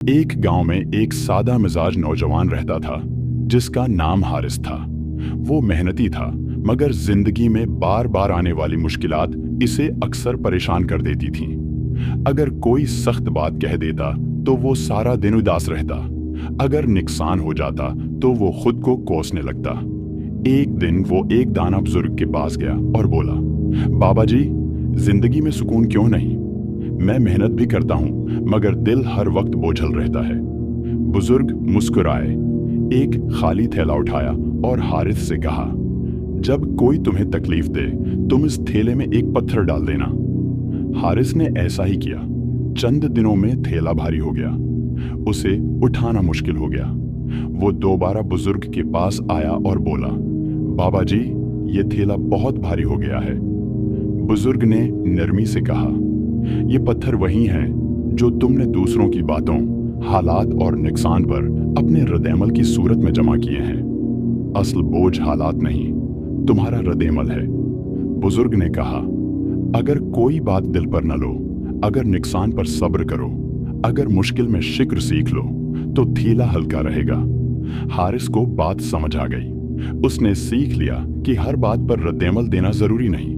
एक गांव में एक सादा मिजाज नौजवान रहता था जिसका नाम हारिस था। वो मेहनती था, मगर जिंदगी में बार बार आने वाली मुश्किलात इसे अक्सर परेशान कर देती थीं। अगर कोई सख्त बात कह देता तो वो सारा दिन उदास रहता। अगर नुकसान हो जाता तो वो खुद को कोसने लगता। एक दिन वो एक दाना बुजुर्ग के पास गया और बोला, बाबा जी, जिंदगी में सुकून क्यों नहीं? मैं मेहनत भी करता हूँ मगर दिल हर वक्त बोझल रहता है। बुजुर्ग मुस्कुराए, एक खाली थैला उठाया और हारिस से कहा, जब कोई तुम्हें तकलीफ दे तुम इस थैले में एक पत्थर डाल देना। हारिस ने ऐसा ही किया। चंद दिनों में थैला भारी हो गया, उसे उठाना मुश्किल हो गया। वो दोबारा बुजुर्ग के पास आया और बोला, बाबा जी, ये थैला बहुत भारी हो गया है। बुजुर्ग ने नरमी से कहा, ये पत्थर वही हैं जो तुमने दूसरों की बातों, हालात और नुकसान पर अपने रद्द-ए-अमल की सूरत में जमा किए हैं। असल बोझ हालात नहीं, तुम्हारा रद्द-ए-अमल है। बुजुर्ग ने कहा, अगर कोई बात दिल पर न लो, अगर नुकसान पर सब्र करो, अगर मुश्किल में शिक्र सीख लो तो थैला हल्का रहेगा। हारिस को बात समझ आ गई। उसने सीख लिया कि हर बात पर रद्द-ए-अमल देना जरूरी नहीं।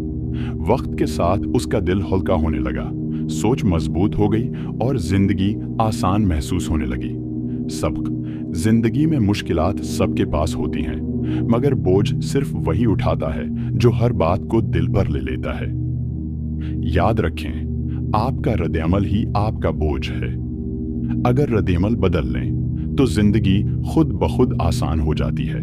वक्त के साथ उसका दिल हल्का होने लगा, सोच मजबूत हो गई और जिंदगी आसान महसूस होने लगी। सबक: जिंदगी में मुश्किलात सबके पास होती हैं, मगर बोझ सिर्फ वही उठाता है जो हर बात को दिल पर ले लेता है। याद रखें, आपका रद्द-ए-अमल ही आपका बोझ है। अगर रद्द-ए-अमल बदल लें तो जिंदगी खुद ब खुद आसान हो जाती है।